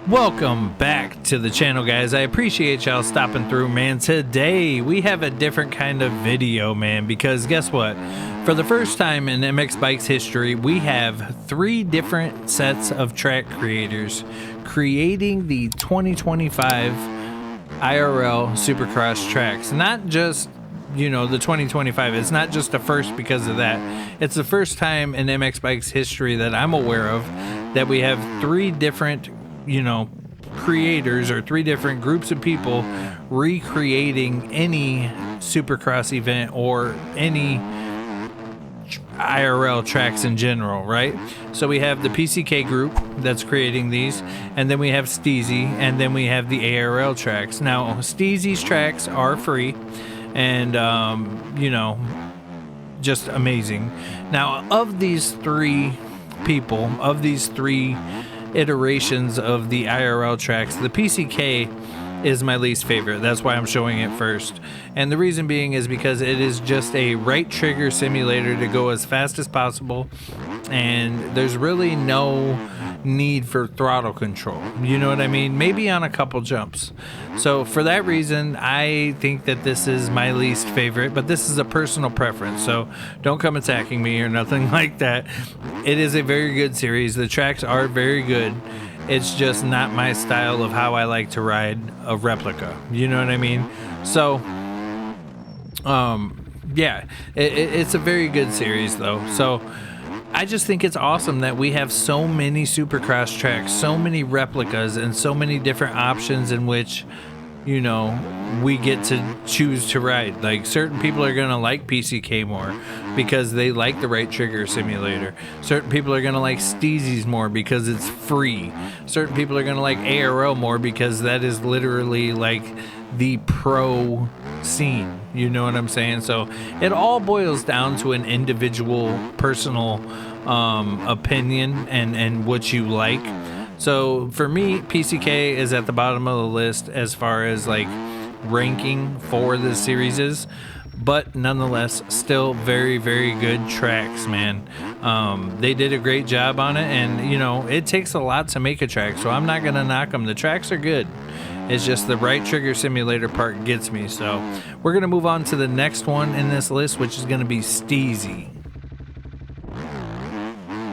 Welcome back to the channel, guys. I appreciate y'all stopping through, man. Today we have a different kind of video, man, because guess what? For the first time in MX Bikes history, we have 3 different sets of track creators creating the 2025 IRL Supercross tracks. Not just, you know, the 2025. It's not just the first because of that. It's the first time in MX Bikes history that I'm aware of that we have 3 different, you know, creators or 3 different groups of people recreating any Supercross event or any IRL tracks in general, right? So we have the PCK group that's creating these, and then we have Steeezy, and then we have the ARL tracks. Now, Steeezy's tracks are free, and you know, just amazing. Now, of these 3 people, of these 3 iterations of the IRL tracks, the PCK is my least favorite. That's why I'm showing it first. And the reason being is because it is just a right trigger simulator to go as fast as possible, and there's really no need for throttle control. You know what I mean? Maybe on a couple jumps. So for that reason, I think that this is my least favorite, but this is a personal preference, so don't come attacking me or nothing like that. It is a very good series. The tracks are very good. It's just not my style of how I like to ride a replica. You know what I mean? So, yeah, it's a very good series though. So I just think it's awesome that we have so many Supercross tracks, so many replicas, and so many different options in which, you know, we get to choose to ride. Like, certain people are going to like PCK more because they like the right trigger simulator. Certain people are going to like Steeezy's more because it's free. Certain people are going to like ARL more because that is literally like the pro scene. You know what I'm saying? So it all boils down to an individual personal opinion and what you like. So for me, PCK is at the bottom of the list as far as like ranking for the series is, but nonetheless still very, very good tracks, man. They did a great job on it, and you know, it takes a lot to make a track, so I'm not gonna knock them. The tracks are good. It's just the right trigger simulator part gets me. So we're gonna move on to the next one in this list, which is gonna be Steeezy.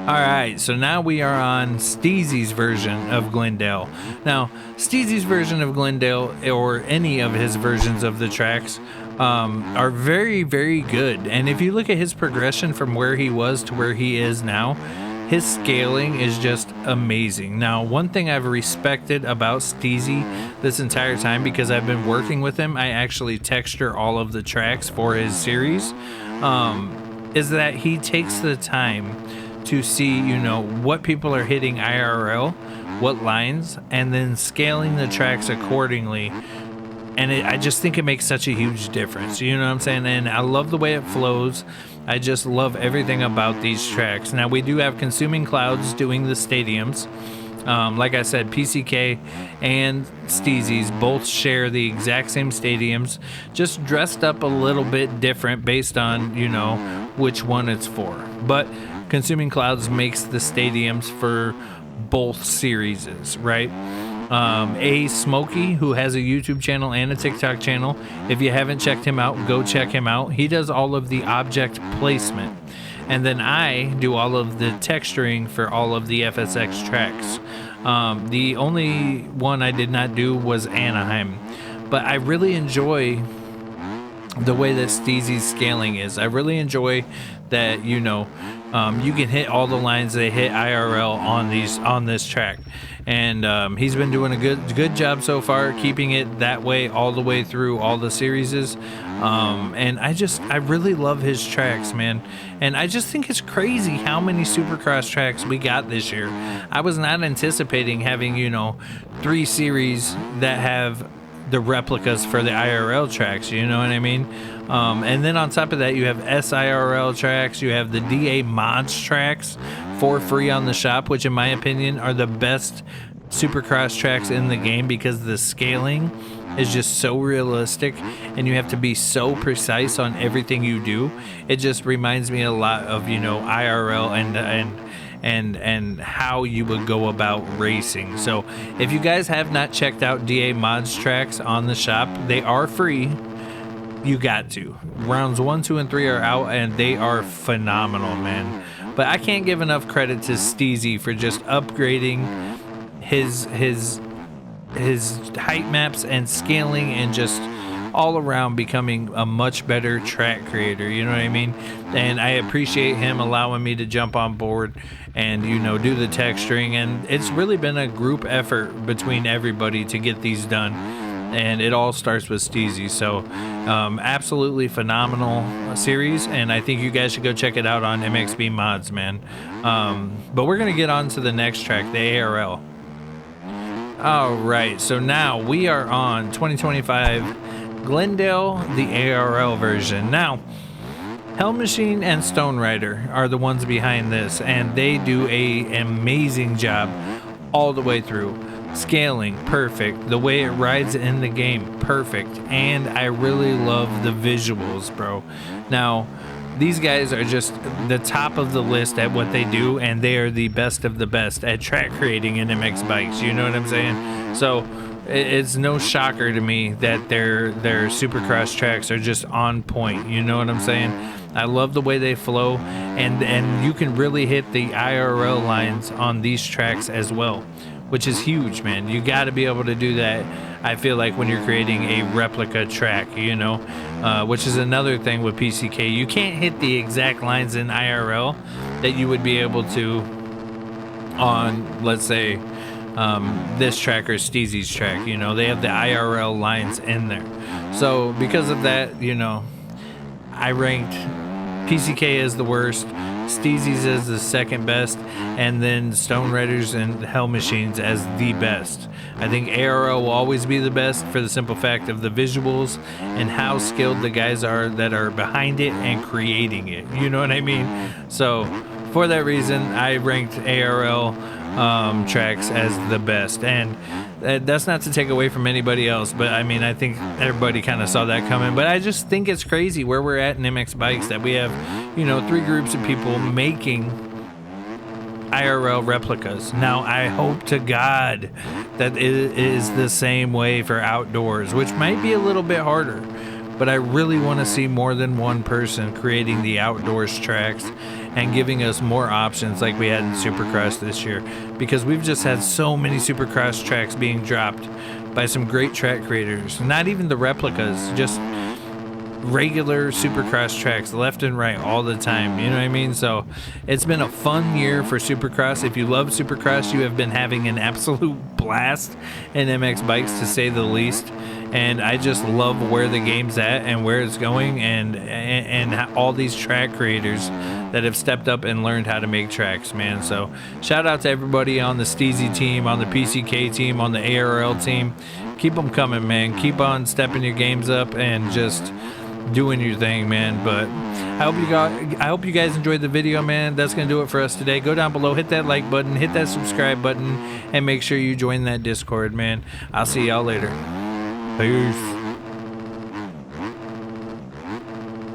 Alright, so now we are on Steeezy's version of Glendale. Now, Steeezy's version of Glendale, or any of his versions of the tracks, are very, very good. And if you look at his progression from where he was to where he is now, his scaling is just amazing. Now, one thing I've respected about Steeezy this entire time, because I've been working with him, I actually texture all of the tracks for his series, is that he takes the time to see, you know, what people are hitting IRL, what lines, and then scaling the tracks accordingly. And I just think it makes such a huge difference. You know what I'm saying? And I love the way it flows. I just love everything about these tracks. Now, we do have Consuming Clouds doing the stadiums. Like I said, PCK and Steeezy's both share the exact same stadiums, just dressed up a little bit different based on, you know, which one it's for. But Consuming Clouds makes the stadiums for both series, right? A Smokey, who has a YouTube channel and a TikTok channel. If you haven't checked him out, go check him out. He does all of the object placement. And then I do all of the texturing for all of the FSX tracks. The only one I did not do was Anaheim. But I really enjoy the way that Steeezy's scaling is. I really enjoy that, you know, you can hit all the lines they hit IRL on this track, and he's been doing a good job so far, keeping it that way all the way through all the series. And I really love his tracks, man. And I just think it's crazy how many Supercross tracks we got this year. I was not anticipating having, you know, 3 series that have the replicas for the IRL tracks, you know what I mean? And then on top of that, you have SIRL tracks, you have the DA mods tracks for free on the shop, which in my opinion are the best Supercross tracks in the game, because the scaling is just so realistic and you have to be so precise on everything you do. It just reminds me a lot of, you know, IRL and how you would go about racing. So if you guys have not checked out DA Mods tracks on the shop, they are free. You got to. Rounds 1, 2, and 3 are out, and they are phenomenal, man. But I can't give enough credit to Steeezy for just upgrading his height maps and scaling, and just all around becoming a much better track creator, you know what I mean? And I appreciate him allowing me to jump on board and, you know, do the texturing, and it's really been a group effort between everybody to get these done, and it all starts with Steeezy. So absolutely phenomenal series, and I think you guys should go check it out on MXB Mods, man. But we're gonna get on to the next track, the ARL. All right, so now we are on 2025 Glendale, the ARL version. Now, Hell Machine and Stone Rider are the ones behind this, and they do an amazing job all the way through. Scaling, perfect. The way it rides in the game, perfect. And I really love the visuals, bro. Now, these guys are just the top of the list at what they do, and they are the best of the best at track creating in MX bikes. You know what I'm saying? So it's no shocker to me that their Supercross tracks are just on point. You know what I'm saying? I love the way they flow, and you can really hit the IRL lines on these tracks as well, which is huge, man. You got to be able to do that, I feel like, when you're creating a replica track, you know, which is another thing with PCK. You can't hit the exact lines in IRL that you would be able to on, let's say, this track or Steeezy's track. You know, they have the IRL lines in there. So because of that, you know, I ranked PCK as the worst, Steeezy's as the second best, and then Stone Riders and Hell Machines as the best. I think ARL will always be the best for the simple fact of the visuals and how skilled the guys are that are behind it and creating it. You know what I mean? So for that reason, I ranked ARL tracks as the best, and that's not to take away from anybody else, but I mean, I think everybody kind of saw that coming. But I just think it's crazy where we're at in MX bikes, that we have, you know, 3 groups of people making IRL replicas. Now I hope to God that it is the same way for outdoors, which might be a little bit harder, but I really want to see more than one person creating the outdoors tracks and giving us more options like we had in Supercross this year, because we've just had so many Supercross tracks being dropped by some great track creators. Not even the replicas, just regular Supercross tracks left and right all the time, you know what I mean? So it's been a fun year for Supercross. If you love Supercross, you have been having an absolute blast in MX bikes, to say the least. And I just love where the game's at and where it's going, and all these track creators that have stepped up and learned how to make tracks, man. So shout out to everybody on the Steeezy team, on the PCK team, on the ARL team. Keep them coming, man. Keep on stepping your games up and just doing your thing, man. But I hope you guys enjoyed the video, man. That's gonna do it for us today. Go down below, hit that like button, hit that subscribe button, and make sure you join that Discord, man. I'll see y'all later. Peace.